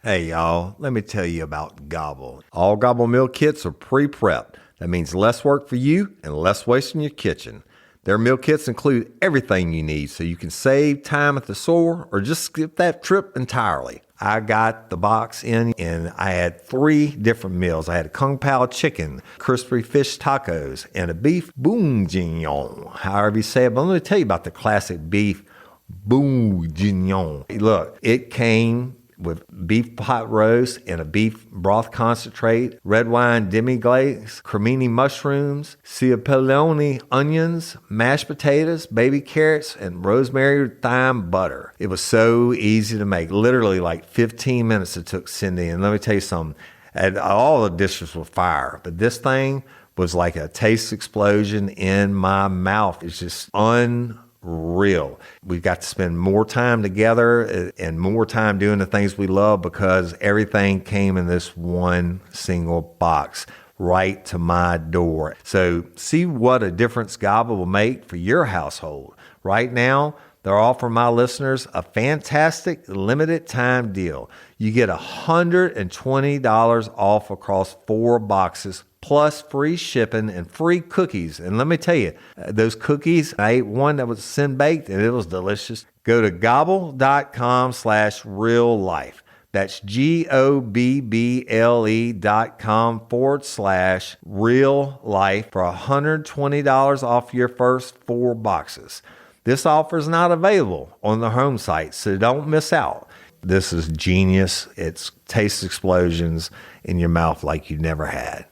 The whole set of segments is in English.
Hey y'all, let me tell you about Gobble. All Gobble meal kits are pre-prepped. That means less work for you and less waste in your kitchen. Their meal kits include everything you need so you can save time at the store or just skip that trip entirely. I got the box in and I had 3 different meals. I had a Kung Pao chicken, crispy fish tacos, and a beef bourguignon, however you say it. But let me tell you about the classic beef bourguignon. Look, it came with beef pot roast and a beef broth concentrate, red wine demi-glace, cremini mushrooms, cipollone onions, mashed potatoes, baby carrots, and rosemary thyme butter. It was so easy to make. Literally like 15 minutes it took Cindy. And let me tell you something, and all the dishes were fire, but this thing was like a taste explosion in my mouth. It's just unreal. We've got to spend more time together and more time doing the things we love because everything came in this one single box right to my door. So see what a difference Gobble will make for your household. Right now, they're offering my listeners a fantastic limited time deal. You get $120 off across 4 boxes plus free shipping and free cookies. And let me tell you, those cookies, I ate one that was sin-baked and it was delicious. Go to gobble.com/reallife. That's GOBBLE.com/real life for $120 off your first 4 boxes. This offer is not available on the home site, so don't miss out. This is genius. It's taste explosions in your mouth like you never had.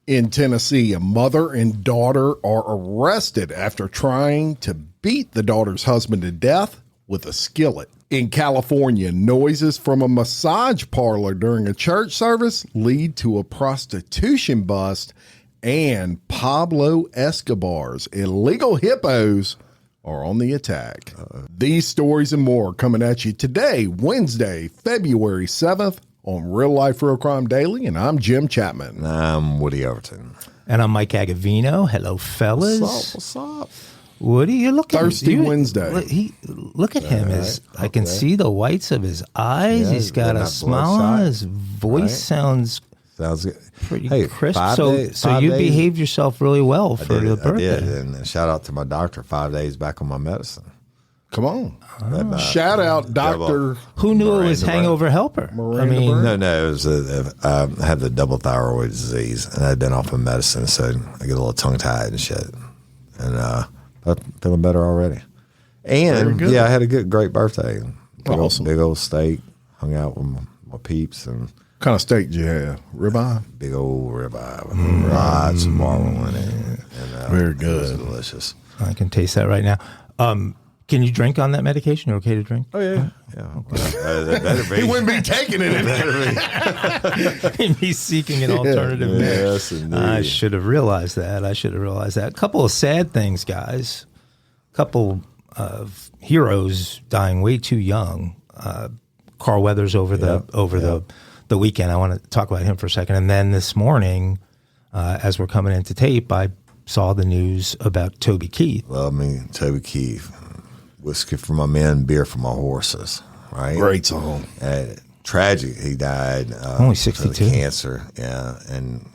In Tennessee, a mother and daughter are arrested after trying to beat the daughter's husband to death with a skillet. In California, noises from a massage parlor during a church service lead to a prostitution bust, and Pablo Escobar's illegal hippos are on the attack. These stories and more coming at you today, Wednesday, February 7th, on Real Life Real Crime Daily, and I'm Jim Chapman. I'm Woody Overton. And I'm Mike Agavino. Hello, fellas. What's up? Woody, you're looking Thirsty Wednesday. Look at him. I can see the whites of his eyes. Yeah, he's got a smile on. His voice sounds good. Pretty crisp. So you behaved yourself really well for the birthday. I did, and shout out to my doctor. 5 days back on my medicine. Come on. Shout out, Doctor. Who knew it was hangover helper? No, it was I had the double thyroid disease, and I'd been off of medicine, so I get a little tongue-tied and shit. And I'm feeling better already. And, yeah, I had a great birthday. Awesome. Big old steak, hung out with my peeps. And What kind of steak did you have? Ribeye? big old ribeye with lots of marble in it. And, Very It good. was delicious. I can taste that right now. Can you drink on that medication? You're okay to drink? Oh, yeah. That better be. He wouldn't be taking it. He's seeking an alternative. Yes, indeed. I should have realized that. A couple of sad things, guys. A couple of heroes dying way too young. Carl Weathers over the weekend. I want to talk about him for a second. And then this morning, as we're coming into tape, I saw the news about Toby Keith. Love me, Toby Keith. Whiskey for my men, beer for my horses. Right? Great song. Tragic. He died. Only 62. Of cancer. Yeah,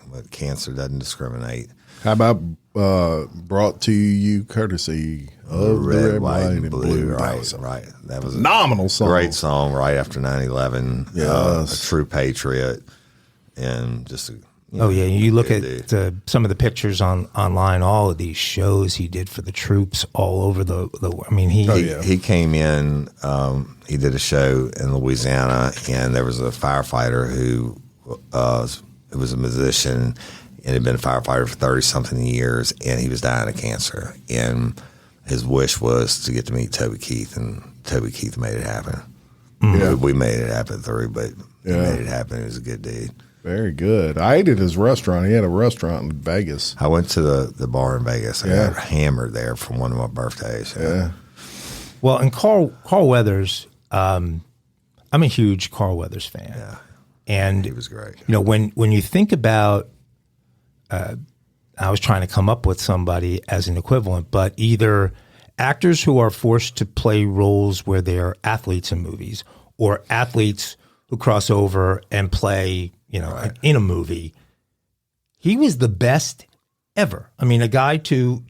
but cancer doesn't discriminate. How about brought to you courtesy of Red, white, and blue. Right. That was a phenomenal song. Great song right after 9/11. Yes. A true patriot. And just You look at dude. some of the pictures online, all of these shows he did for the troops all over the He came in, he did a show in Louisiana, and there was a firefighter who was a musician and had been a firefighter for 30-something years, and he was dying of cancer. And his wish was to get to meet Toby Keith, and Toby Keith made it happen. Yeah. We made it happen through, but he made it happen. He was a good dude. Very good. I ate at his restaurant. He had a restaurant in Vegas. I went to the bar in Vegas. I got hammered there for one of my birthdays. Yeah. Well, and Carl Weathers, I'm a huge Carl Weathers fan. Yeah. And he was great. When you think about, I was trying to come up with somebody as an equivalent, but either actors who are forced to play roles where they're athletes in movies or athletes who cross over and play, in a movie. He was the best ever. I mean, a guy to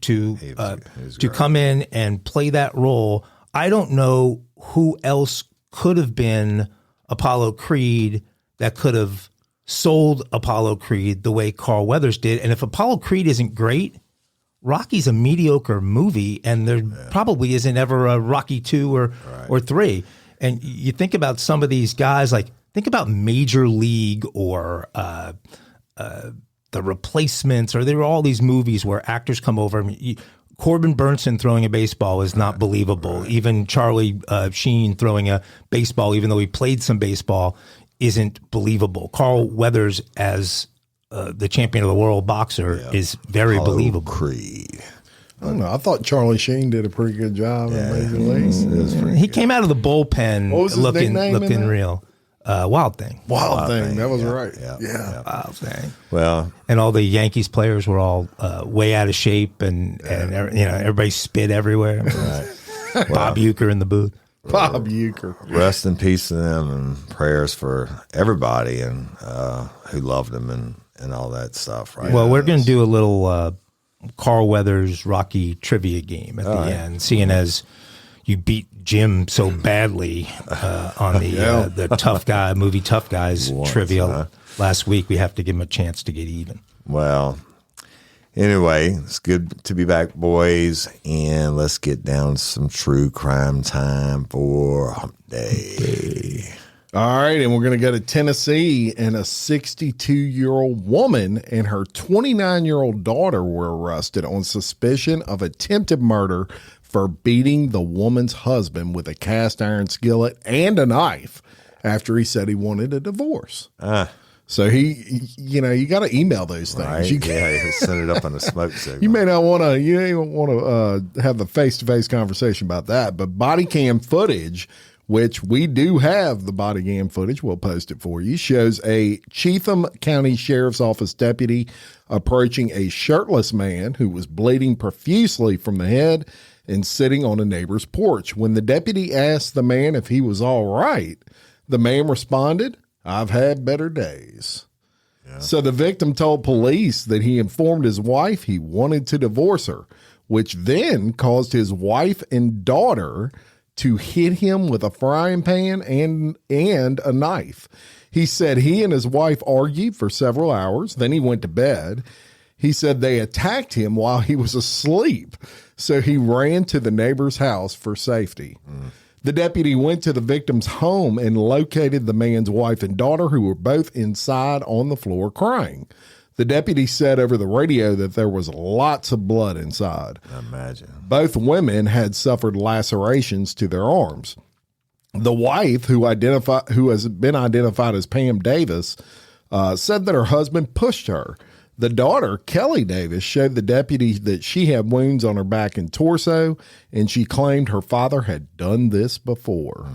come in and play that role. I don't know who else could have been Apollo Creed that could have sold Apollo Creed the way Carl Weathers did. And if Apollo Creed isn't great, Rocky's a mediocre movie, and there probably isn't ever a Rocky 2 or 3. And you think about some of these guys, like think about Major League or The Replacements, or there were all these movies where actors come over. I mean, Corbin Burnson throwing a baseball is not believable. Right. Even Charlie Sheen throwing a baseball, even though he played some baseball, isn't believable. Carl Weathers as the champion of the world boxer is very believable. Creed. I don't know. I thought Charlie Sheen did a pretty good job in Major League. He came out of the bullpen looking real. Wild Thing. Wild Thing. That was right. Yeah. Wild Thing. Well, and all the Yankees players were all way out of shape, and everybody spit everywhere. Right. Bob Uecker in the booth. Bob Uecker. Rest in peace to them, and prayers for everybody and who loved him and all that stuff. Right. Well, we're going to do a little Carl Weathers Rocky trivia game at the end, seeing as you beat Jim so badly on the tough guy movie Tough Guys trivia last week. We have to give him a chance to get even. Well, anyway, it's good to be back, boys, and let's get down to some true crime time for Hump Day. All right, and we're going to go to Tennessee, and a 62-year-old woman and her 29-year-old daughter were arrested on suspicion of attempted murder for beating the woman's husband with a cast iron skillet and a knife after he said he wanted a divorce. So you got to email those things. Right? You set it up on a smoke signal. You may not want to. You don't want to have the face-to-face conversation about that. But body cam footage, which we do have the body cam footage, we'll post it for you, shows a Cheatham County Sheriff's Office deputy approaching a shirtless man who was bleeding profusely from the head and sitting on a neighbor's porch. When the deputy asked the man if he was all right, the man responded, "I've had better days." Yeah. So the victim told police that he informed his wife he wanted to divorce her, which then caused his wife and daughter to hit him with a frying pan and a knife. He said he and his wife argued for several hours. Then he went to bed. He said they attacked him while he was asleep, so he ran to the neighbor's house for safety. The deputy went to the victim's home and located the man's wife and daughter, who were both inside on the floor crying. The deputy said over the radio that there was lots of blood inside. Imagine. Both women had suffered lacerations to their arms. The wife, who has been identified as Pam Davis, said that her husband pushed her. The daughter, Kelly Davis, showed the deputy that she had wounds on her back and torso, and she claimed her father had done this before.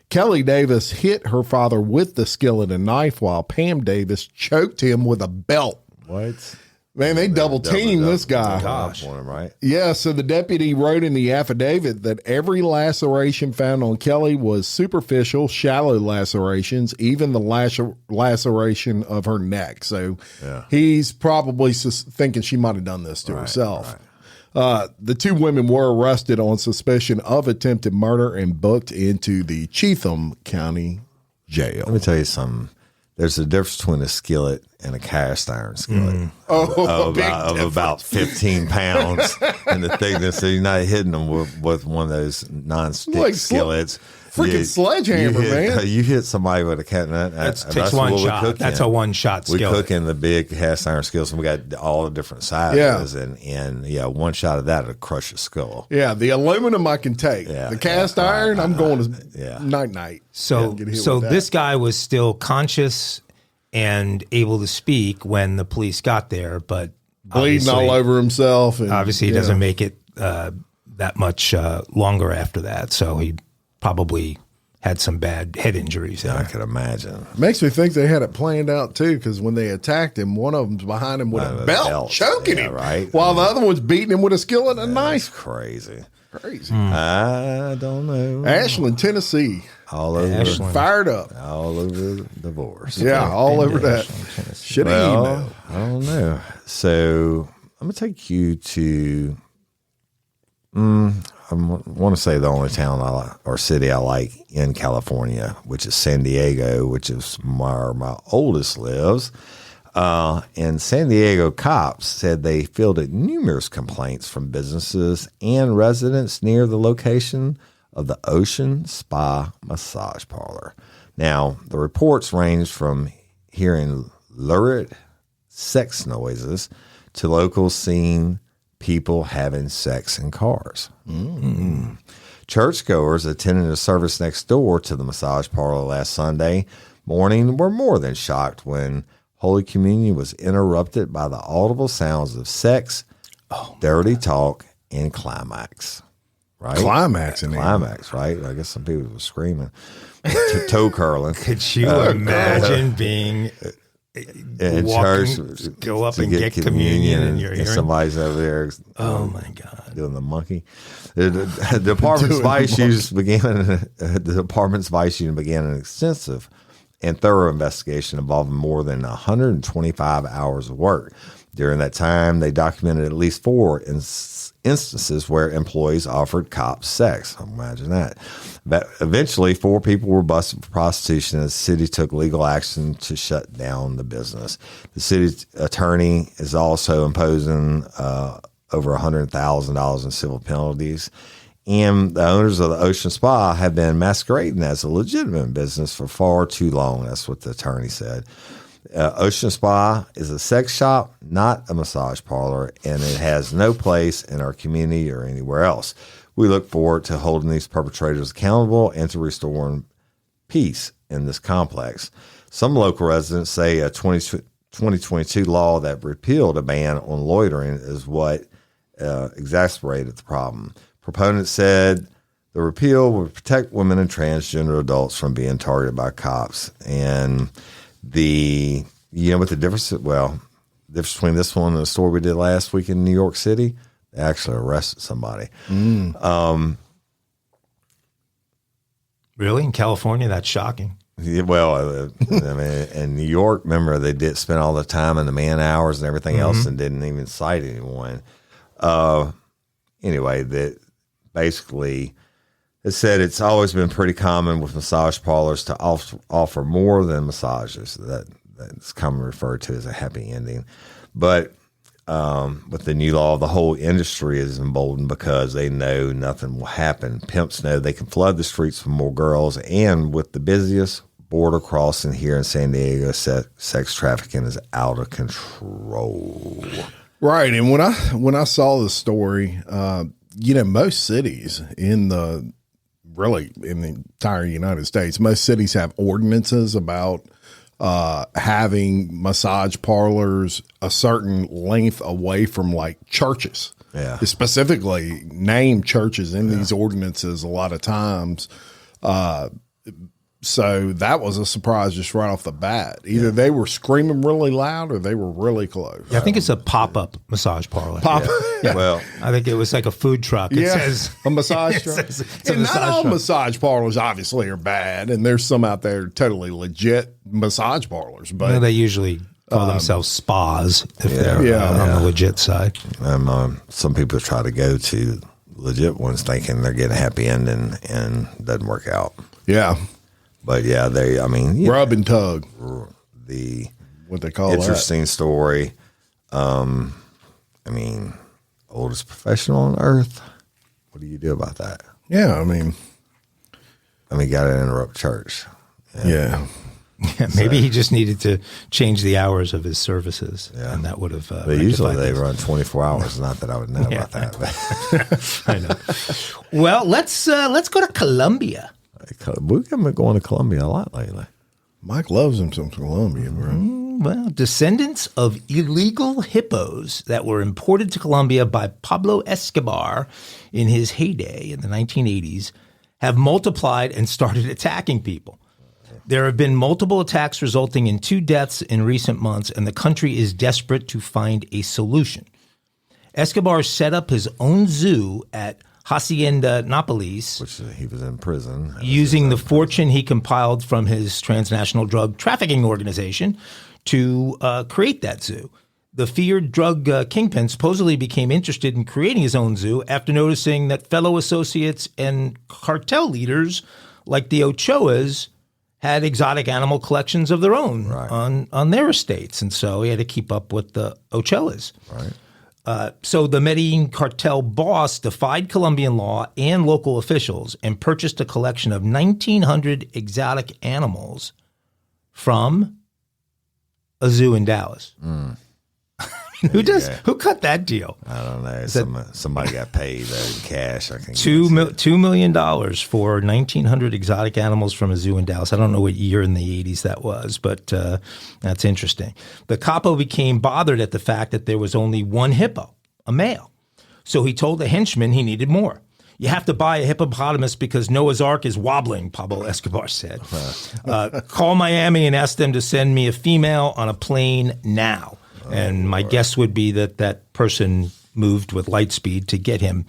Kelly Davis hit her father with the skillet and knife, while Pam Davis choked him with a belt. What? Man, they double teamed this guy. Gosh. Right? Yeah, so the deputy wrote in the affidavit that every laceration found on Kelly was superficial, shallow lacerations, even the laceration of her neck. So he's probably thinking she might have done this to herself. Right. The two women were arrested on suspicion of attempted murder and booked into the Cheatham County Jail. Let me tell you something. There's a difference between a skillet and a cast iron skillet of about 15 pounds in the thickness. So you're not hitting them with one of those non-stick skillets. Freaking sledgehammer, man. You hit somebody with a cat. That takes one shot. That's a one-shot skillet. We cook in the big cast iron skillets, and we got all the different sizes. And one shot of that will crush your skull. Yeah, the aluminum I can take. The cast iron, I'm going to night-night. So this guy was still conscious and able to speak when the police got there, but bleeding all over himself. And, obviously, he doesn't make it that much longer after that. So he probably had some bad head injuries there. I could imagine. Makes me think they had it planned out, too, because when they attacked him, one of them's behind him with a belt, choking him, while the other one's beating him with a skillet and a knife. Crazy. Crazy. I don't know. Ashland, Tennessee. all over, Ashland. Fired up. all over divorce. Yeah, all over that. Should have emailed. Well, I don't know. So I'm gonna take you to. I want to say the only town or city I like in California, which is San Diego, which is where my oldest lives. And San Diego cops said they fielded numerous complaints from businesses and residents near the location of the Ocean Spa Massage Parlor. Now, the reports ranged from hearing lurid sex noises to locals seeing people having sex in cars. Mm-hmm. Churchgoers attending a service next door to the massage parlor last Sunday morning were more than shocked when Holy Communion was interrupted by the audible sounds of sex, dirty talk, and climax. Right? Climax, right? I guess some people were screaming. Toe curling. Could you imagine being in walking, church, go up to and get communion and you're and hearing? somebody's over there. Oh my God! Doing the monkey. The department's vice unit began an extensive and thorough investigation involving more than 125 hours of work. During that time, they documented at least 4 instances where employees offered cops sex. Imagine that. But eventually, 4 people were busted for prostitution, and the city took legal action to shut down the business. The city attorney is also imposing over $100,000 in civil penalties. And the owners of the Ocean Spa have been masquerading as a legitimate business for far too long. That's what the attorney said. Ocean Spa is a sex shop, not a massage parlor, and it has no place in our community or anywhere else. We look forward to holding these perpetrators accountable and to restoring peace in this complex. Some local residents say a 2022 law that repealed a ban on loitering is what exacerbated the problem. Proponents said the repeal would protect women and transgender adults from being targeted by cops. And what the difference? Well, the difference between this one and the story we did last week in New York City, they actually arrested somebody. Really? In California? That's shocking. Yeah, well, I mean, in New York, remember, they did spend all the time in the man hours and everything else and didn't even cite anyone. Anyway, that basically it said it's always been pretty common with massage parlors to offer more than massages. That's commonly referred to as a happy ending. But with the new law, the whole industry is emboldened because they know nothing will happen. Pimps know they can flood the streets with more girls, and with the busiest border crossing here in San Diego, sex trafficking is out of control. Right, and when I saw the story, most cities in the entire United States, most cities have ordinances about having massage parlors a certain length away from like churches. Yeah, they specifically name churches in these ordinances a lot of times. So that was a surprise just right off the bat. Either they were screaming really loud or they were really close. Yeah, I think it's a pop-up massage parlor. Yeah. Well, I think it was like a food truck. It says a massage truck. It's a And not all truck. massage parlors obviously are bad, and there's some out there totally legit massage parlors. But They usually call themselves spas if they're on the legit side. some people try to go to legit ones thinking they're getting a happy ending and doesn't work out. yeah, But yeah, rub and tug, the what they call interesting story. Oldest professional on earth. What do you do about that? that. Yeah, I mean, Got to interrupt church. yeah. Yeah, maybe he just needed to change the hours of his services, and that would have. But usually they run 24 hours. Not that I would know about that. But I know. Well, let's go to Colombia. we've been going to Colombia a lot lately. Mike loves him some Colombia, bro. Well, descendants of illegal hippos that were imported to Colombia by Pablo Escobar in his heyday in the 1980s have multiplied and started attacking people. There have been multiple attacks resulting in 2 deaths in recent months, and the country is desperate to find a solution. Escobar set up his own zoo at Hacienda Nápoles, Which he was in prison. using the fortune he compiled from his transnational drug trafficking organization to create that zoo. The feared drug kingpin supposedly became interested in creating his own zoo after noticing that fellow associates and cartel leaders like the Ochoas had exotic animal collections of their own on their estates. And so he had to keep up with the Ochoas. Right. So the Medellin cartel boss defied Colombian law and local officials and purchased a collection of 1,900 exotic animals from a zoo in Dallas. Who cut that deal? I don't know. Somebody got paid in cash. I think $2 million for 1,900 exotic animals from a zoo in Dallas. I don't know what year in the 80s that was, but that's interesting. The capo became bothered at the fact that there was only one hippo, a male. So he told the henchman he needed more. You have to buy a hippopotamus because Noah's Ark is wobbling, Pablo Escobar said. Call Miami and ask them to send me a female on a plane now. And my guess would be that that person moved with light speed to get him,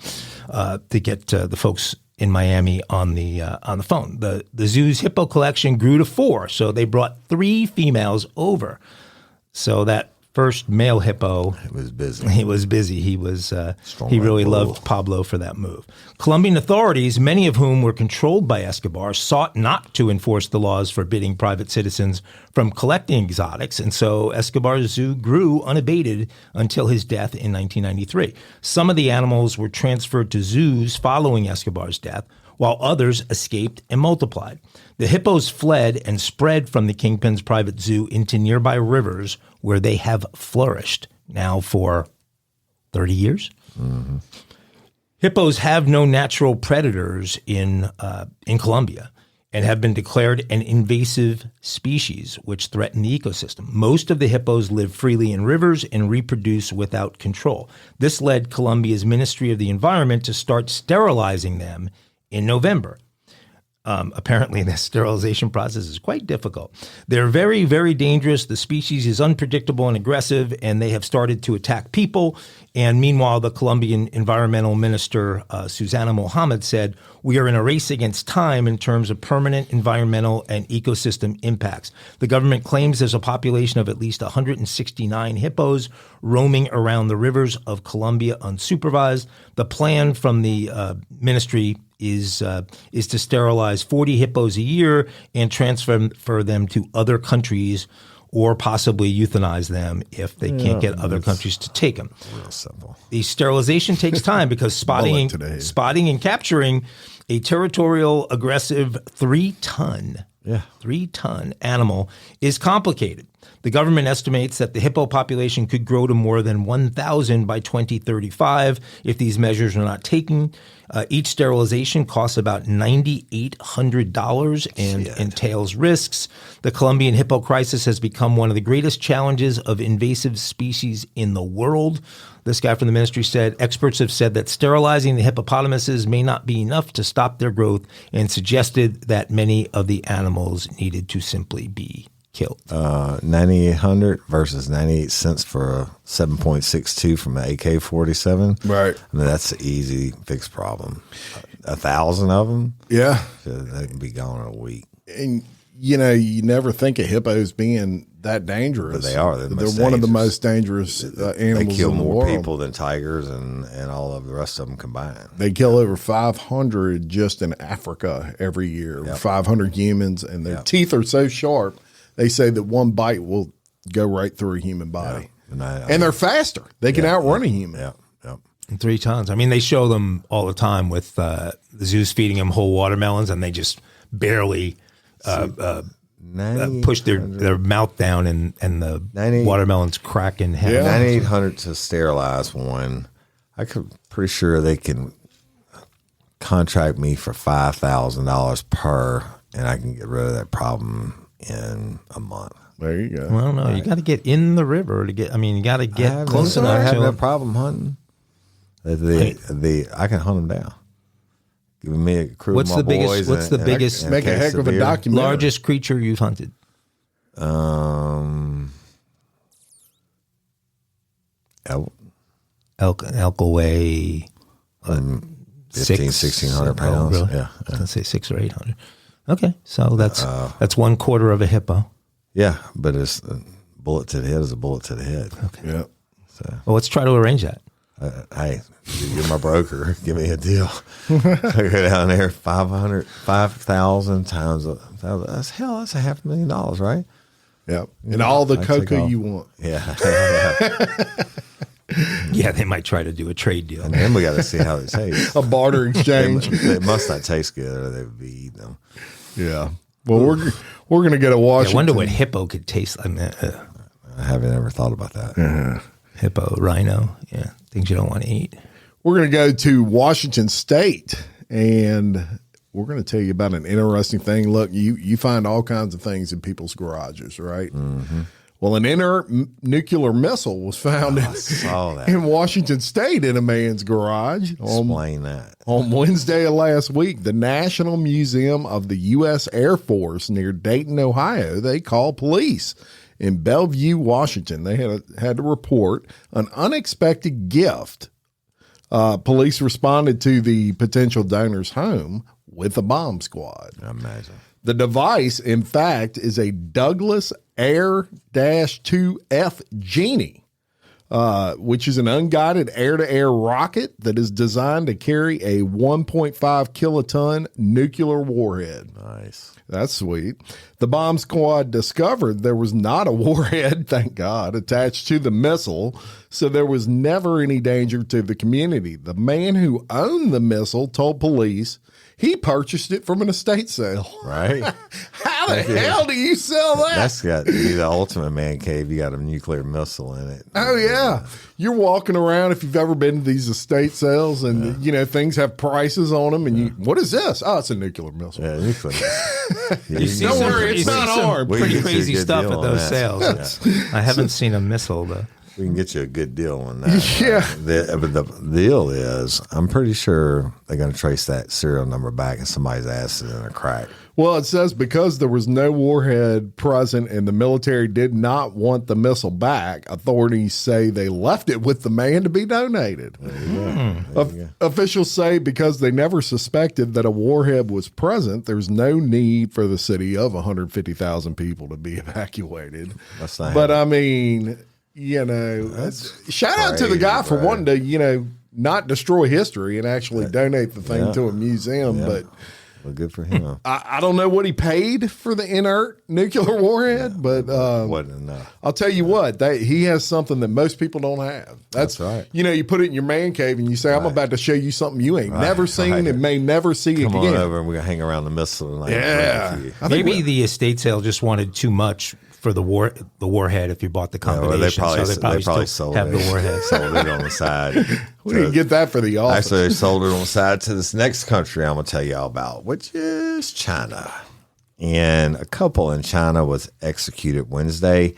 the folks in Miami on the phone. The zoo's hippo collection grew to 4, so they brought 3 females over. So that first male hippo, He was busy. He really loved Pablo for that move. Colombian authorities, many of whom were controlled by Escobar, sought not to enforce the laws forbidding private citizens from collecting exotics, and so Escobar's zoo grew unabated until his death in 1993. Some of the animals were transferred to zoos following Escobar's death, while others escaped and multiplied. The hippos fled and spread from the kingpin's private zoo into nearby rivers, where they have flourished now for 30 years. Mm-hmm. Hippos have no natural predators in Colombia and have been declared an invasive species, which threaten the ecosystem. Most of the hippos live freely in rivers and reproduce without control. This led Colombia's Ministry of the Environment to start sterilizing them in November. Apparently, the sterilization process is quite difficult. They're very, very dangerous. The species is unpredictable and aggressive, and they have started to attack people. And meanwhile, the Colombian environmental minister, Susana Mohammed, said, "We are in a race against time in terms of permanent environmental and ecosystem impacts." The government claims there's a population of at least 169 hippos roaming around the rivers of Colombia unsupervised. The plan from the ministry is to sterilize 40 hippos a year and transfer them to other countries, or possibly euthanize them if they can't get other countries to take them. Real simple. The sterilization takes time because spotting and capturing a territorial, aggressive 3-ton animal is complicated. The government estimates that the hippo population could grow to more than 1,000 by 2035 if these measures are not taken. Each sterilization costs about $9,800 and entails risks. The Colombian hippo crisis has become one of the greatest challenges of invasive species in the world. This guy from the ministry said, experts have said that sterilizing the hippopotamuses may not be enough to stop their growth, and suggested that many of the animals needed to simply be killed. 9,800 versus 98 cents for a 7.62 from an AK-47. Right. I mean, that's an easy fixed problem. 1,000 of them? Yeah. They can be gone in a week. And, you know, you never think of hippos being that dangerous. But they are. They're one of the most dangerous animals in the world. They kill more people than tigers and all of the rest of them combined. They kill over 500 just in Africa every year, 500 humans, and their teeth are so sharp, they say that one bite will go right through a human body. Yeah. And they're faster. They can outrun a human. Yeah. 3 tons. I mean, they show them all the time with the zoos feeding them whole watermelons, and they just barely push their mouth down, and the watermelons crack in half. 9,800 to sterilize one. Pretty sure they can contract me for $5,000 per, and I can get rid of that problem in a month. There you go. Well, no, you got to get in the river to get. I mean, you got to get close enough. I have no problem hunting. I can hunt them down. Give me a crew of my boys. What's the biggest? Make a heck of a documentary. Largest creature you've hunted? Elk. Elk away. 1,600 pounds. Really? Yeah. I was gonna say 600 or 800. Okay, so that's 1/4 of a hippo. Yeah, but it's a bullet to the head is a bullet to the head. Okay. Yeah. Well, let's try to arrange that. Hey, you're my broker. Give me a deal. I go down there, 5,000 times. That's $500,000, right? Yeah. And all the I take cocoa off. you want. Yeah. Yeah, they might try to do a trade deal. And then we got to see how it tastes. A barter exchange. They must not taste good, or they would be eating them. Yeah. Well, we're going to get a Washington. I wonder what hippo could taste like. I haven't ever thought about that. Hippo, rhino, yeah, things you don't want to eat. We're going to go to Washington State, and we're going to tell you about an interesting thing. Look, you find all kinds of things in people's garages, right? Mm-hmm. Well, an inert nuclear missile was found in Washington State in a man's garage. Explain that. On Wednesday of last week, the National Museum of the U.S. Air Force near Dayton, Ohio, they called police. In Bellevue, Washington, they had to report an unexpected gift. Police responded to the potential donor's home with a bomb squad. Imagine. The device, in fact, is a Douglas Air-2F Genie, which is an unguided air-to-air rocket that is designed to carry a 1.5 kiloton nuclear warhead. Nice. That's sweet. The bomb squad discovered there was not a warhead, thank God, attached to the missile, so there was never any danger to the community. The man who owned the missile told police he purchased it from an estate sale. Right? How the hell do you sell that? That's got to be the ultimate man cave. You got a nuclear missile in it. Oh, yeah. You're walking around, if you've ever been to these estate sales, and, things have prices on them, and what is this? Oh, it's a nuclear missile. Yeah, nuclear missile. Don't worry, it's not armed. Pretty crazy stuff at those sales. I haven't seen a missile, though. We can get you a good deal on that. Yeah. But the deal is, I'm pretty sure they're going to trace that serial number back and somebody's ass is in a crack. Well, it says because there was no warhead present and the military did not want the missile back, authorities say they left it with the man to be donated. Officials say because they never suspected that a warhead was present, there's no need for the city of 150,000 people to be evacuated. But I mean, shout out to the guy for wanting to, not destroy history and actually donate the thing to a museum. Yeah. But well, good for him. I don't know what he paid for the inert nuclear warhead, but wasn't enough. I'll tell you what, he has something that most people don't have. That's right. You put it in your man cave and you say, I'm about to show you something you ain't never seen and may never see again. Come on over and we're going to hang around the missile tonight. Yeah. Maybe the estate sale just wanted too much for the warhead if you bought the combination. They probably still sold have it. the warhead. Sold it on the side. We didn't get that for the office. Actually, they sold it on the side to this next country I'm going to tell you all about, which is China. And a couple in China was executed Wednesday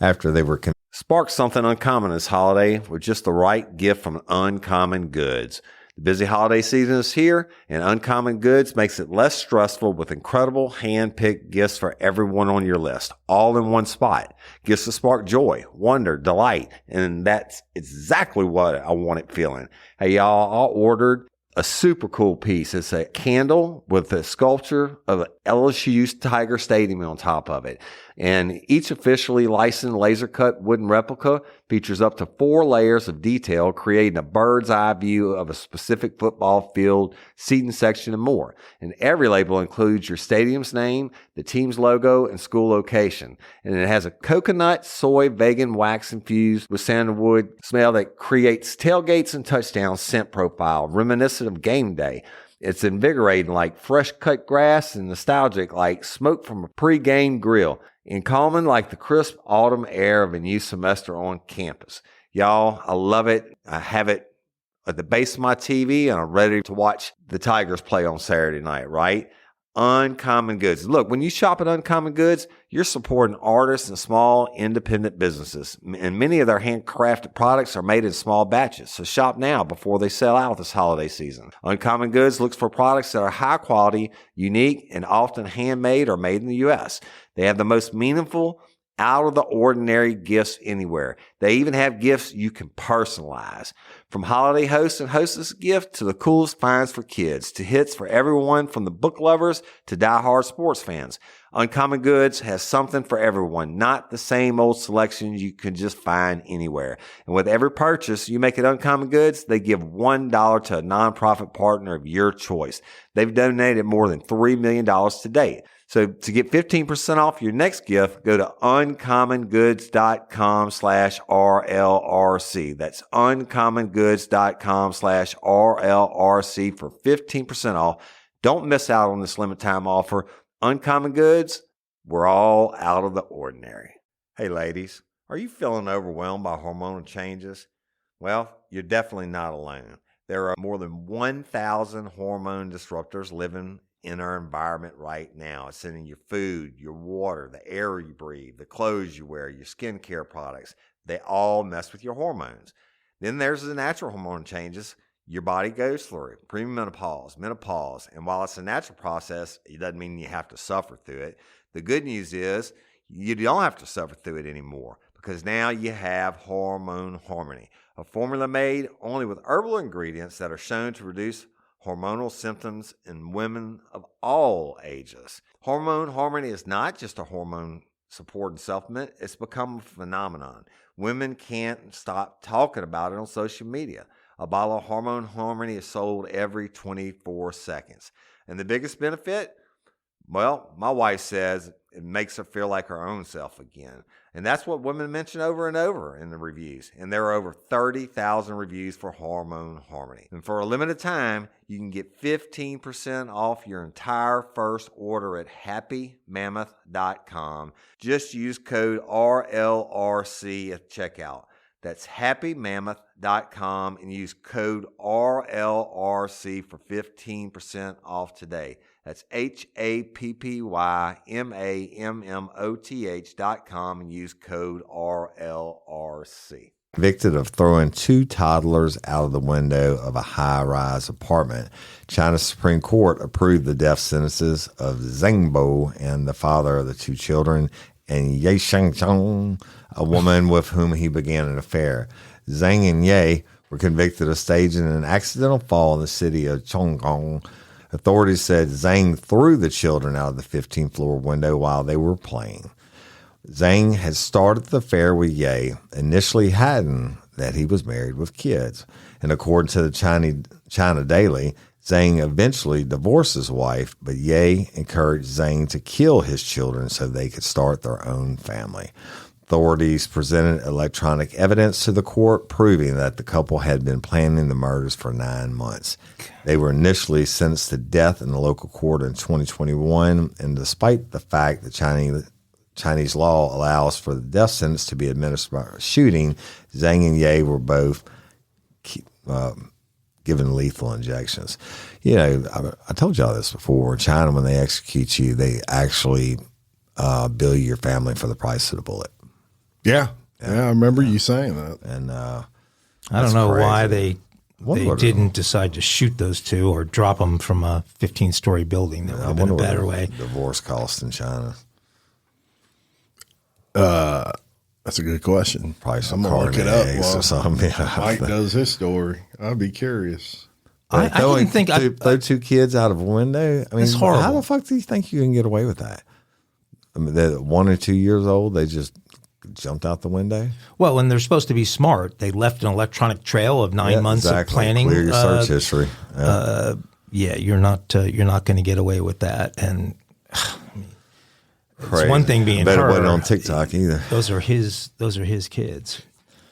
after they were sparked something uncommon this holiday with just the right gift from Uncommon Goods. The busy holiday season is here, and Uncommon Goods makes it less stressful with incredible hand-picked gifts for everyone on your list, all in one spot. Gifts that spark joy, wonder, delight, and that's exactly what I wanted feeling. Hey, y'all, I ordered a super cool piece. It's a candle with a sculpture of LSU's Tiger Stadium on top of it. And each officially licensed laser-cut wooden replica features up to 4 layers of detail, creating a bird's eye view of a specific football field, seating section, and more. And every label includes your stadium's name, the team's logo, and school location. And it has a coconut, soy, vegan wax infused with sandalwood smell that creates tailgates and touchdown scent profile, reminiscent of game day. It's invigorating like fresh cut grass and nostalgic like smoke from a pre-game grill, and calming like the crisp autumn air of a new semester on campus. Y'all, I love it. I have it at the base of my TV, and I'm ready to watch the Tigers play on Saturday night, right? Uncommon Goods. Look, when you shop at Uncommon Goods, you're supporting artists and small independent businesses. And many of their handcrafted products are made in small batches. So shop now before they sell out this holiday season. Uncommon Goods looks for products that are high quality, unique, and often handmade or made in the U.S. They have the most meaningful out of the ordinary gifts anywhere. They even have gifts you can personalize. From holiday hosts and hostess gift to the coolest finds for kids to hits for everyone from the book lovers to diehard sports fans. Uncommon Goods has something for everyone, not the same old selections you can just find anywhere. And with every purchase you make at Uncommon Goods, they give $1 to a nonprofit partner of your choice. They've donated more than $3 million to date. So to get 15% off your next gift, go to uncommongoods.com/RLRC. That's uncommongoods.com/RLRC for 15% off. Don't miss out on this limited time offer. Uncommon Goods, we're all out of the ordinary. Hey ladies, are you feeling overwhelmed by hormonal changes? Well, you're definitely not alone. There are more than 1,000 hormone disruptors living in our environment right now. It's in your food, your water, the air you breathe, the clothes you wear, your skincare products. They all mess with your hormones. Then there's the natural hormone changes your body goes through, premenopause, menopause. And while it's a natural process, it doesn't mean you have to suffer through it. The good news is you don't have to suffer through it anymore because now you have Hormone Harmony, a formula made only with herbal ingredients that are shown to reduce hormonal symptoms in women of all ages. Hormone Harmony is not just a hormone supporting supplement. It's become a phenomenon. Women can't stop talking about it on social media. A bottle of Hormone Harmony is sold every 24 seconds. And the biggest benefit? Well, my wife says it makes her feel like her own self again. And that's what women mention over and over in the reviews. And there are over 30,000 reviews for Hormone Harmony. And for a limited time, you can get 15% off your entire first order at happymammoth.com. Just use code RLRC at checkout. That's happymammoth.com and use code RLRC for 15% off today. That's happymammoth.com and use code RLRC. Convicted of throwing 2 toddlers out of the window of a high-rise apartment, China's Supreme Court approved the death sentences of Zhang Bo and the father of the 2 children, and Ye Shangchong, a woman with whom he began an affair. Zhang and Ye were convicted of staging an accidental fall in the city of Chongqing. Authorities said Zhang threw the children out of the 15th floor window while they were playing. Zhang had started the affair with Ye, initially hiding that he was married with kids. And according to the China Daily, Zhang eventually divorced his wife, but Ye encouraged Zhang to kill his children so they could start their own family. Authorities presented electronic evidence to the court proving that the couple had been planning the murders for 9 months. They were initially sentenced to death in the local court in 2021, and despite the fact that Chinese law allows for the death sentence to be administered by shooting, Zhang and Ye were both given lethal injections. You know, I told y'all this before. In China, when they execute you, they actually bill your family for the price of the bullet. Yeah, I remember you saying that. And I don't know why they didn't decide to shoot those 2 or drop them from a 15-story building. That would have been a better way. Divorce costs in China. That's a good question. Probably some I'm gonna look it up or something. Yeah. Mike does his story. I'd be curious. I didn't think throw 2 kids out of a window. I mean, it's horrible. How the fuck do you think you can get away with that? I mean, they're 1 or 2 years old. They just jumped out the window. Well, when they're supposed to be smart, they left an electronic trail of 9 months of planning. Clear your search history. You're not going to get away with that. And it's one thing being better her. wasn't on TikTok either. Those are his kids.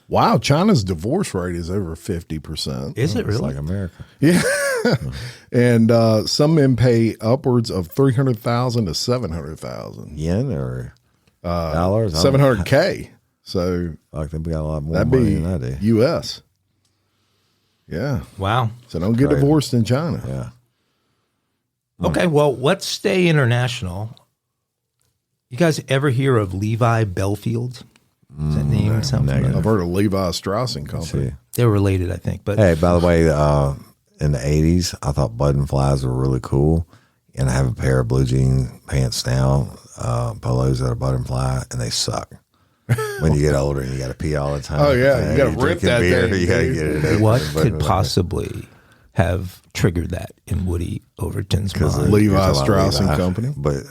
Wow, China's divorce rate is over 50%. Is it really? It's like America. Yeah. And some men pay upwards of 300,000 to 700,000 yen or dollars. 700K. So I think we got a lot more that'd money be than I do. U.S. Yeah. Wow. So don't get divorced in China. Yeah. Okay. Well, let's stay international. You guys ever hear of Levi Belfield? Is that name sound familiar? I've heard of Levi Strauss and Company. They're related, I think. But hey, by the way, in the 80s, I thought button flies were really cool. And I have a pair of blue jean pants now. polos that are butterfly, and they suck. When you get older and you got to pee all the time. Oh, yeah. You got to rip that beer, thing. You got to get it open. What could possibly have triggered that in Woody Overton's mind? Levi Strauss and Company. But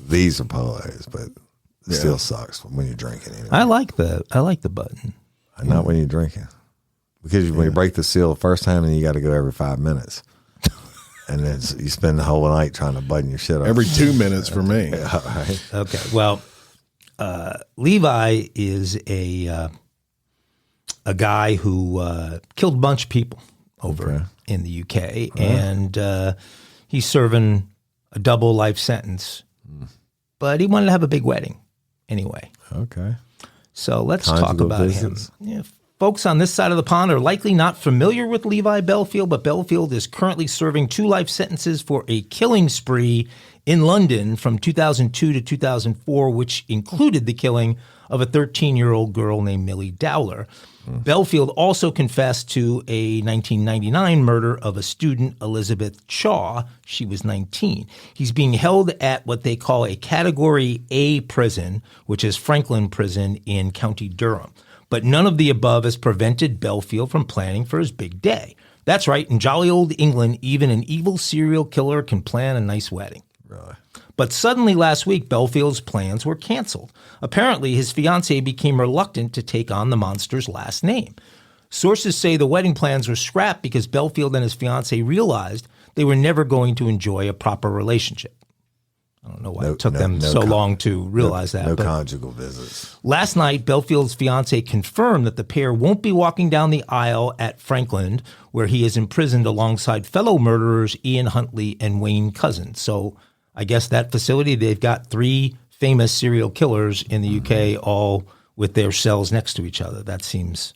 these are polos, but it still sucks when you're drinking. Anyway. I like the button. Not when you're drinking. Because when you break the seal the first time, then you got to go every 5 minutes. And then you spend the whole night trying to button your shit up. Every 2 minutes for me. Right. Okay. Well, Levi is a guy who killed a bunch of people over in the UK, and he's serving a double life sentence. But he wanted to have a big wedding anyway. Okay. So let's talk about him. Yeah, folks on this side of the pond are likely not familiar with Levi Belfield, but Belfield is currently serving 2 life sentences for a killing spree in London from 2002 to 2004, which included the killing of a 13-year-old girl named Millie Dowler. Belfield also confessed to a 1999 murder of a student, Elizabeth Chaw. She was 19. He's being held at what they call a Category A prison, which is Franklin Prison in County Durham. But none of the above has prevented Belfield from planning for his big day. That's right, in jolly old England, even an evil serial killer can plan a nice wedding. Really? But suddenly last week, Belfield's plans were canceled. Apparently, his fiancée became reluctant to take on the monster's last name. Sources say the wedding plans were scrapped because Belfield and his fiancée realized they were never going to enjoy a proper relationship. I don't know why it took them so long to realize that. No conjugal visits. Last night, Belfield's fiancée confirmed that the pair won't be walking down the aisle at Franklin, where he is imprisoned alongside fellow murderers Ian Huntley and Wayne Couzens. So I guess that facility, they've got 3 famous serial killers in the UK, all with their cells next to each other. That seems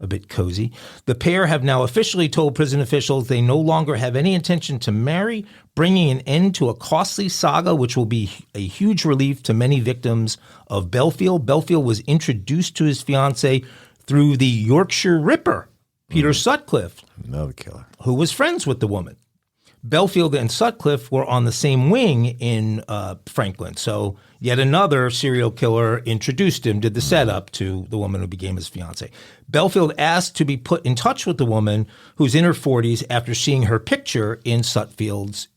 a bit cozy. The pair have now officially told prison officials they no longer have any intention to marry, bringing an end to a costly saga, which will be a huge relief to many victims of Belfield. Belfield was introduced to his fiancée through the Yorkshire Ripper, Peter Sutcliffe, Another killer, who was friends with the woman. Belfield and Sutcliffe were on the same wing in Franklin. So yet another serial killer introduced him, did the setup to the woman who became his fiancée. Belfield asked to be put in touch with the woman who's in her 40s after seeing her picture in Sutcliffe's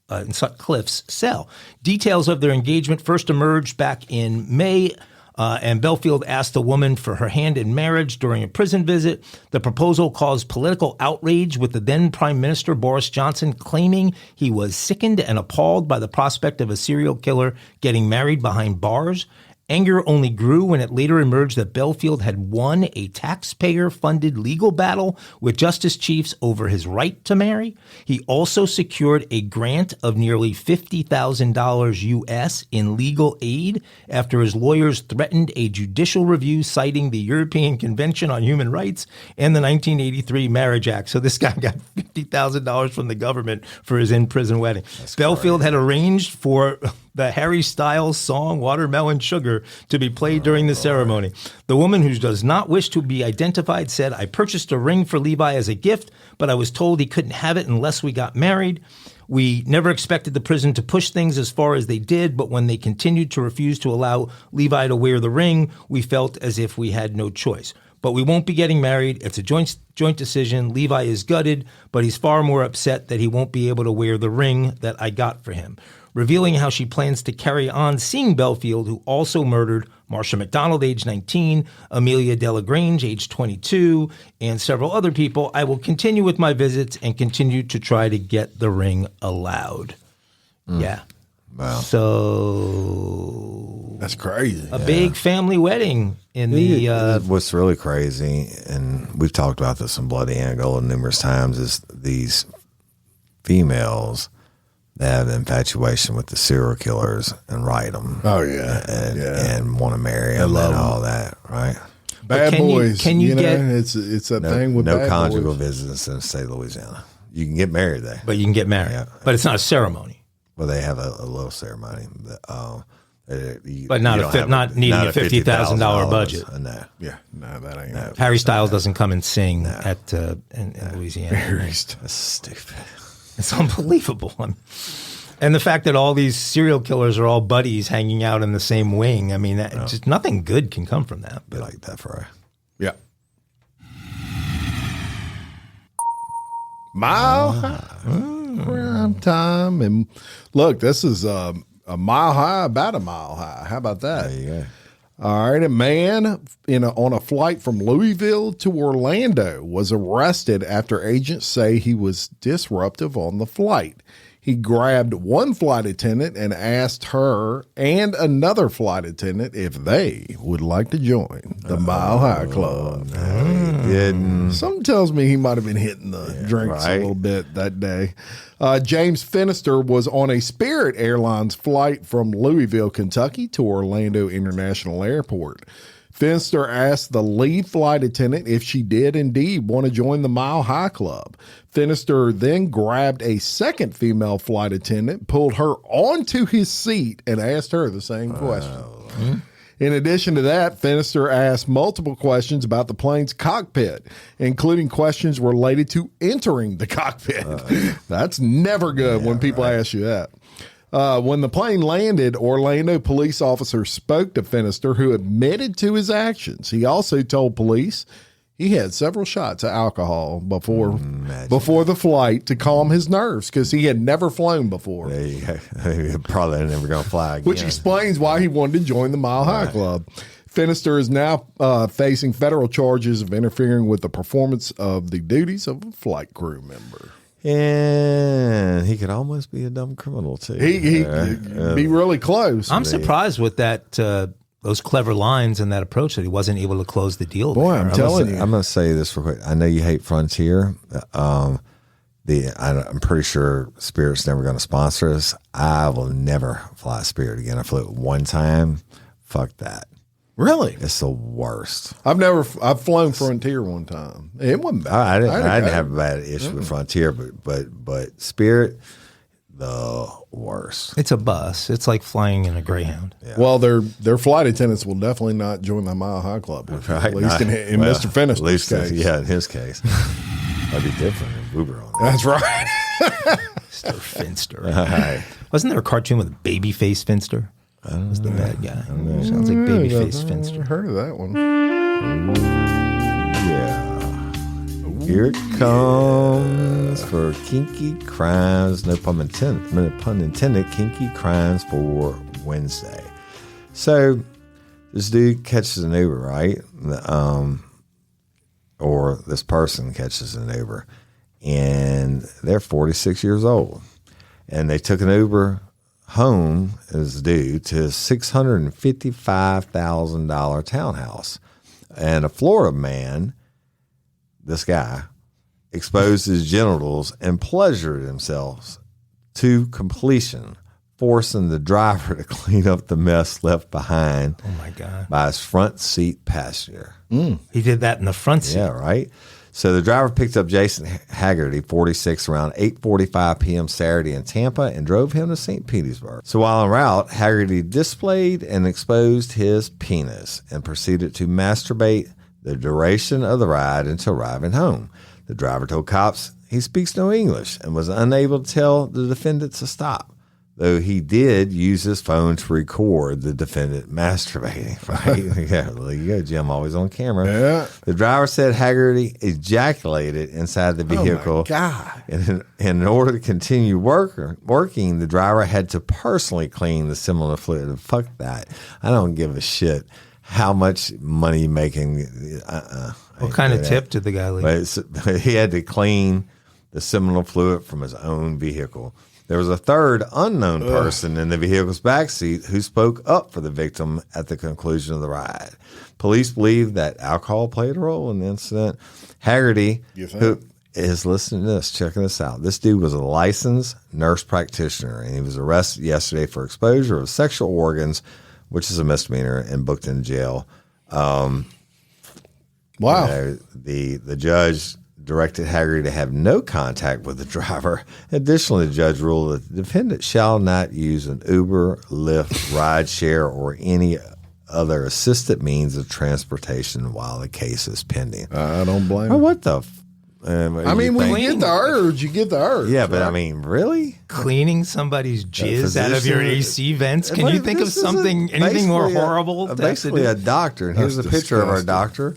cell. Details of their engagement first emerged back in May, and Belfield asked the woman for her hand in marriage during a prison visit. The proposal caused political outrage, with the then Prime Minister Boris Johnson claiming he was sickened and appalled by the prospect of a serial killer getting married behind bars. Anger only grew when it later emerged that Belfield had won a taxpayer-funded legal battle with justice chiefs over his right to marry. He also secured a grant of nearly $50,000 U.S. in legal aid after his lawyers threatened a judicial review citing the European Convention on Human Rights and the 1983 Marriage Act. So this guy got $50,000 from the government for his in-prison wedding. Belfield had arranged for the Harry Styles song Watermelon Sugar to be played during the ceremony. The woman, who does not wish to be identified, said, "I purchased a ring for Levi as a gift, but I was told he couldn't have it unless we got married. We never expected the prison to push things as far as they did, but when they continued to refuse to allow Levi to wear the ring, we felt as if we had no choice. But we won't be getting married. It's a joint decision. Levi is gutted, but he's far more upset that he won't be able to wear the ring that I got for him." Revealing how she plans to carry on seeing Belfield, who also murdered Marsha McDonald, age 19, Amelia Delagrange, age 22, and several other people, "I will continue with my visits and continue to try to get the ring allowed." Yeah. Wow. So That's crazy. a big family wedding in the what's really crazy, and we've talked about this in Bloody Angola numerous times, is these females that have infatuation with the serial killers and write them. Oh, yeah. And want to marry them and all that, right? Bad boys. Can you get? It's a thing with no bad conjugal boys. visits in the state of Louisiana. You can get married there. But you can get married. Yeah. But it's not a ceremony. Well, they have a little ceremony. But not needing a $50,000 budget. No. Yeah. No, that ain't happening. Harry Styles doesn't come and sing in Louisiana. That's stupid. It's unbelievable. And the fact that all these serial killers are all buddies hanging out in the same wing. I mean, just nothing good can come from that. Be like that for Yeah. Mile High. Prime time. And look, this is a mile high, about a mile high. How about that? There you go. All right, a man on a flight from Louisville to Orlando was arrested after agents say he was disruptive on the flight. He grabbed one flight attendant and asked her and another flight attendant if they would like to join the Mile High Club. No, he didn't. Something tells me he might have been hitting the drinks a little bit that day. James Finister was on a Spirit Airlines flight from Louisville, Kentucky to Orlando International Airport. Finister asked the lead flight attendant if she did indeed want to join the Mile High Club. Finister then grabbed a second female flight attendant, pulled her onto his seat, and asked her the same question. In addition to that, Finister asked multiple questions about the plane's cockpit, including questions related to entering the cockpit. That's never good when people ask you that. When the plane landed, Orlando police officers spoke to Finister, who admitted to his actions. He also told police he had several shots of alcohol before the flight to calm his nerves because he had never flown before. Probably never going to fly again. Which explains why he wanted to join the Mile High Club. Finister is now facing federal charges of interfering with the performance of the duties of a flight crew member. And he could almost be a dumb criminal, too. He'd be really close. I'm surprised with that, those clever lines and that approach that he wasn't able to close the deal. Boy, I'm telling you. I'm going to say this real quick. I know you hate Frontier. I'm pretty sure Spirit's never going to sponsor us. I will never fly Spirit again. I flew it one time. Fuck that. Really? It's the worst. I've flown Frontier one time. It wasn't bad. I didn't have a bad issue with Frontier, but Spirit, the worst. It's a bus. It's like flying in a Greyhound. Yeah. Well, their flight attendants will definitely not join the Mile High Club. Right. At least in Mr. Finister's case. Yeah, in his case. That'd be different if we were on that. That's right. Mr. Finster. Right. Wasn't there a cartoon with a baby-faced Finster? Was the bad guy. Sounds like baby-faced Finster. I heard of that one. Yeah. Here it comes for kinky crimes. No pun intended. Kinky crimes for Wednesday. So this dude catches an Uber, right? Or this person catches an Uber, and they're 46 years old, and they took an Uber home is due to his $655,000 townhouse. And a Florida man, this guy, exposed his genitals and pleasured himself to completion, forcing the driver to clean up the mess left behind by his front seat passenger. He did that in the front seat. Yeah, right. So the driver picked up Jason Haggerty, 46, around 8:45 p.m. Saturday in Tampa and drove him to St. Petersburg. So while en route, Haggerty displayed and exposed his penis and proceeded to masturbate the duration of the ride until arriving home. The driver told cops he speaks no English and was unable to tell the defendant to stop, though he did use his phone to record the defendant masturbating. Right? Yeah, there you go, Jim, always on camera. Yeah. The driver said Haggerty ejaculated inside the vehicle. Oh, my God. And in order to continue working, the driver had to personally clean the seminal fluid. Fuck that. I don't give a shit how much money you're making. What kind of tip did the guy leave? But he had to clean the seminal fluid from his own vehicle. There was a third unknown person in the vehicle's backseat who spoke up for the victim at the conclusion of the ride. Police believe that alcohol played a role in the incident. Haggerty, who is listening to this, checking this out. This dude was a licensed nurse practitioner, and he was arrested yesterday for exposure of sexual organs, which is a misdemeanor, and booked in jail. Wow. The judge directed Haggerty to have no contact with the driver. Additionally, the judge ruled that the defendant shall not use an Uber, Lyft, ride share, or any other assisted means of transportation while the case is pending. I don't blame Oh, him. what the? I mean, when you get the urge, you get the urge. Yeah, but I mean, really? Cleaning somebody's jizz out of your AC vents? Can you think of anything more horrible? Basically a doctor. And here's a picture of our doctor.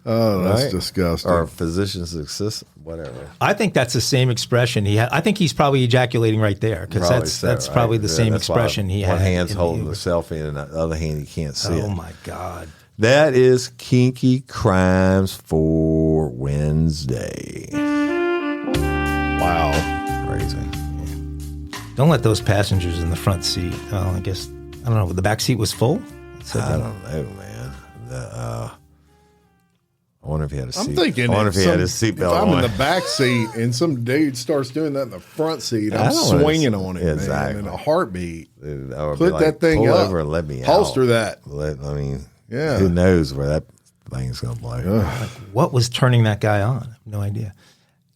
Oh, that's disgusting. Or physician's assistant, whatever. I think that's the same expression he had. I think he's probably ejaculating right there because that's probably the same expression he had. One hand's holding the selfie and the other hand you can't see it. Oh, my God. That is Kinky Crimes for Wednesday. Wow. Crazy. Don't let those passengers in the front seat. Well, I guess, I don't know. The back seat was full? I don't know, man. I wonder if he had a seat. I'm thinking I wonder if he had his seatbelt on. If I'm in the back seat and some dude starts doing that in the front seat, I'm swinging on it, man, in a heartbeat. Put that thing pull up. over and let me Holster that. Yeah. Who knows where that thing's going to blow? Like, what was turning that guy on? I have no idea.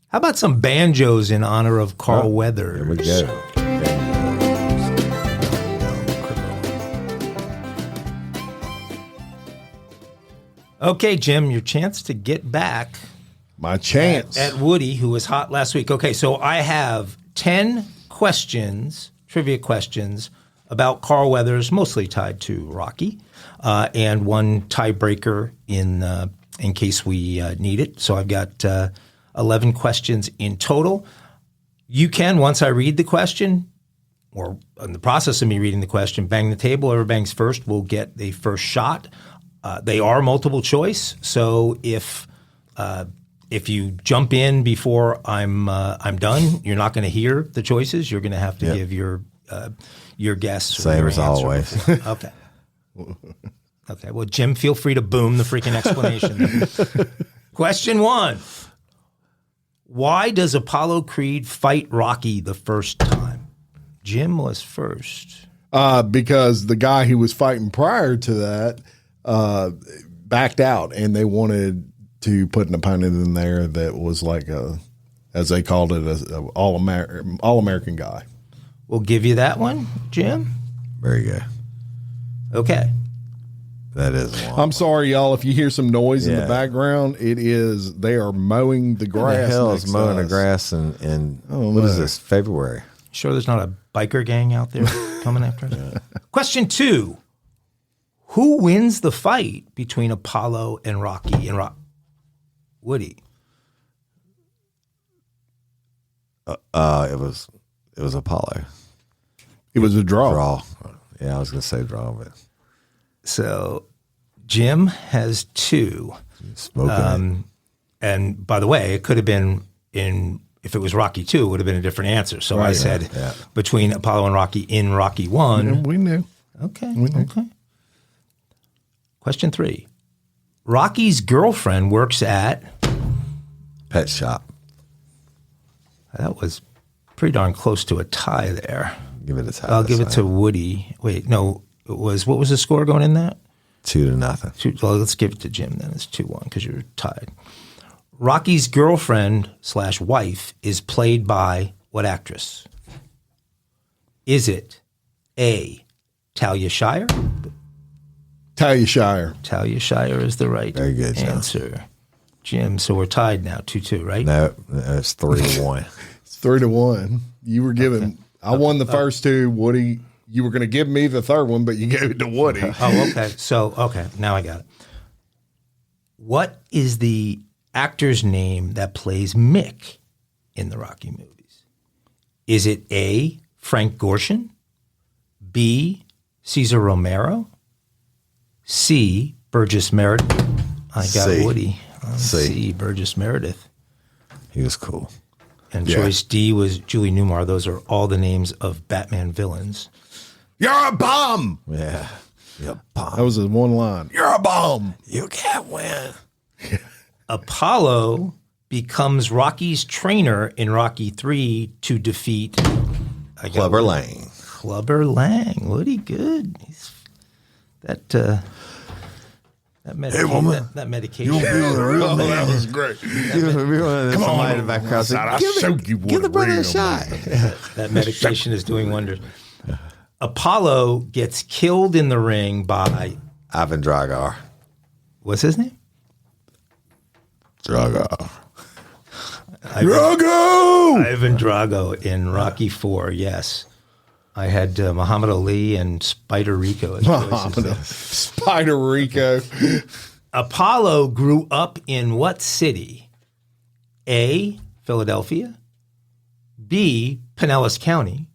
How about some banjos in honor of Carl Weathers? Here we go. Okay, Jim, your chance to get back. My chance. At Woody, who was hot last week. Okay, so I have 10 questions, trivia questions, about Carl Weathers, mostly tied to Rocky, and one tiebreaker in case we need it. So I've got 11 questions in total. You can, once I read the question, or in the process of me reading the question, bang the table. Whoever bangs first will get the first shot. They are multiple choice, so if you jump in before I'm done, you're not going to hear the choices. You're going to have to give your guess. Same as always. Okay. Okay. Well, Jim, feel free to boom the freaking explanation. Question 1. Why does Apollo Creed fight Rocky the first time? Jim was first. Because the guy who was fighting prior to that backed out, and they wanted to put an opponent in there that was like as they called it, an all-American guy. We'll give you that one, Jim. Very good. Okay. That is one. I'm sorry, y'all, if you hear some noise in the background, they are mowing the grass. What the hell is mowing the grass in what is this, February? Sure there's not a biker gang out there coming after us? Question 2. Who wins the fight between Apollo and Rocky and Woody? It was Apollo. It was a draw. Yeah, I was going to say draw, but so Jim has 2. And by the way, it could have been if it was Rocky 2, it would have been a different answer. So I said between Apollo and Rocky in Rocky 1. Yeah, we knew. Okay. We knew. Okay. Question 3. Rocky's girlfriend works at pet shop. That was pretty darn close to a tie there. Give it a tie. I'll give it to Woody. Wait, no, what was the score going in that? 2-0. Well, let's give it to Jim then. It's 2-1 because you're tied. Rocky's girlfriend / wife is played by what actress? Is it A, Talia Shire? Talia Shire. Talia Shire is the right answer. Jim, so we're tied now, 2-2, right? No, it's 3-1. It's 3-1. You were given. I won the first 2. Woody, you were going to give me the third one, but you gave it to Woody. Oh, okay. So, now I got it. What is the actor's name that plays Mick in the Rocky movies? Is it A, Frank Gorshin, B, Cesar Romero, C, Burgess Meredith? I got C. Woody. C, Burgess Meredith. He was cool. And choice D was Julie Newmar. Those are all the names of Batman villains. You're a bum. Yeah. You're a bum. That was his one line. You're a bum. You can't win. Apollo becomes Rocky's trainer in Rocky 3 to defeat Clubber Lang. Clubber Lang. Woody, good. That medication. That was great. Come on, in the background. Give the brother a shot. That medication is doing wonders. Apollo gets killed in the ring by Ivan Drago. What's his name? Drago. Drago! Ivan Drago in Rocky IV, yes. I had Muhammad Ali and Spider Rico as choices. Spider Rico. Apollo grew up in what city? A, Philadelphia. B, Pinellas County.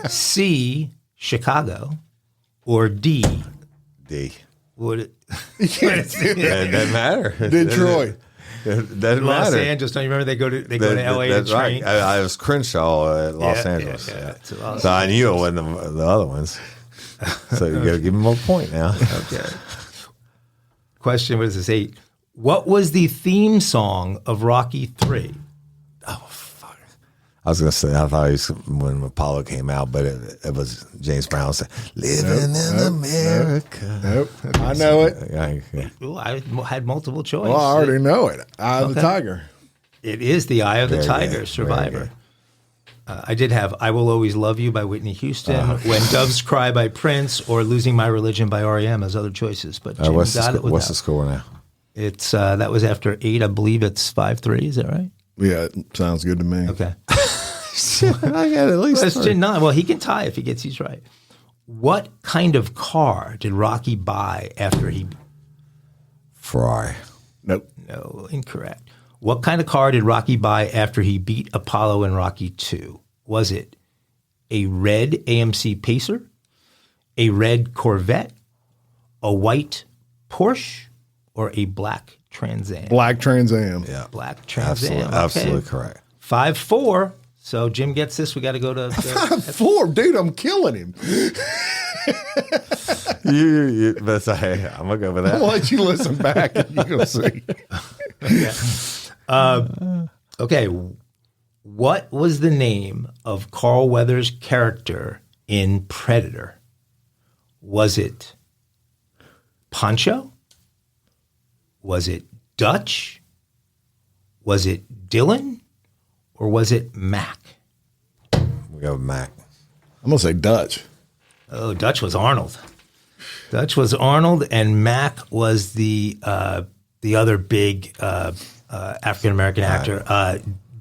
C, Chicago. Or D. D. Would it? It doesn't matter. Detroit. It doesn't Los matter. Angeles. Don't you remember they go to LA That's to train? right. I was Crenshaw at Los Angeles. So I knew it wasn't the other ones. So you got to give him a point now. Okay. Question, what is this, 8? What was the theme song of Rocky 3? Oh, fuck. I was going to say, I thought it was when Apollo came out, but it was James Brown said, Living in America. Nope. I know it. Yeah. Ooh, I had multiple choice. Well, I already know it. Eye of the Tiger. It is The Eye of the Very Tiger, good. Survivor. I did have I Will Always Love You by Whitney Houston, When Doves Cry by Prince, or Losing My Religion by R.E.M. as other choices. But Jim What's got it with the that. score now? It's that was after 8. I believe it's 5-3. Is that right? Yeah, it sounds good to me. Okay. I got at least Question 9. Well, he can tie if he gets these right. What kind of car did Rocky buy after he... Ferrari. Nope. No, incorrect. What kind of car did Rocky buy after he beat Apollo in Rocky 2? Was it a red AMC Pacer, a red Corvette, a white Porsche, or a black Trans Am? Black Trans Am. Yeah. Black Trans Am. Absolutely correct. 5-4. So Jim gets this. We got to go to... 4, dude, I'm killing him. But hey, I'm going to go with that. I'll let you listen back and you're going to see. Okay. What was the name of Carl Weathers' character in Predator? Was it Poncho? Was it Dutch? Was it Dylan? Or was it Mac? We go with Mac. I'm going to say Dutch. Oh, Dutch was Arnold. Dutch was Arnold, and Mac was the other big African American actor.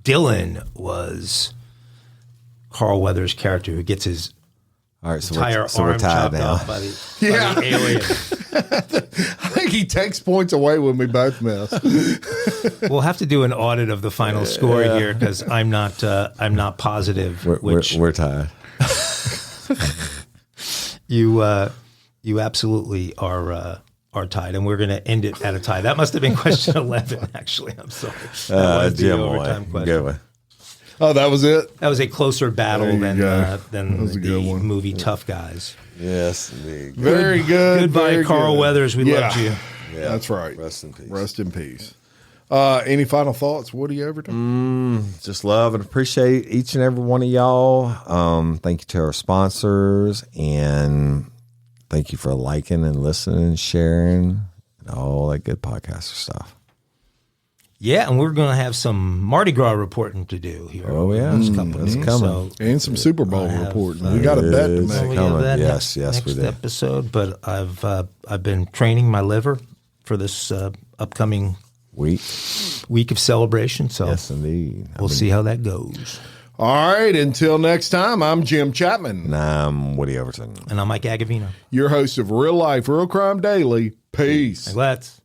Dylan was Carl Weathers' character who gets his All right, so entire we're arm tied chopped now. off by the alien. I think he takes points away when we both miss. We'll have to do an audit of the final score here because I'm not positive. We're tied. You absolutely are tied, and we're going to end it at a tie. That must have been question 11. Actually, I'm sorry. That was the Jim overtime won. question. Good one. Oh, that was it? That was a closer battle There you than go. than That was a the good one. movie Tough Guys. Yes, indeed. Very good. Goodbye, very Carl good. Weathers. We loved you. Yeah. That's right. Rest in peace. Rest in peace. Any final thoughts, Woody Overton? Just love and appreciate each and every one of y'all. Thank you to our sponsors, and thank you for liking and listening and sharing and all that good podcaster stuff. Yeah, and we're going to have some Mardi Gras reporting to do here. Oh, yeah. Next couple That's of weeks. coming. So And some Super Bowl have, reporting. We got a bet to It's make. we coming. have that Yes, next we do. episode. But I've been training my liver for this upcoming week of celebration. So Yes, indeed. we'll see how that goes. All right. Until next time, I'm Jim Chapman, And I'm Woody Overton. And I'm Mike Agavino. your host of Real Life, Real Crime Daily. Peace. Let's.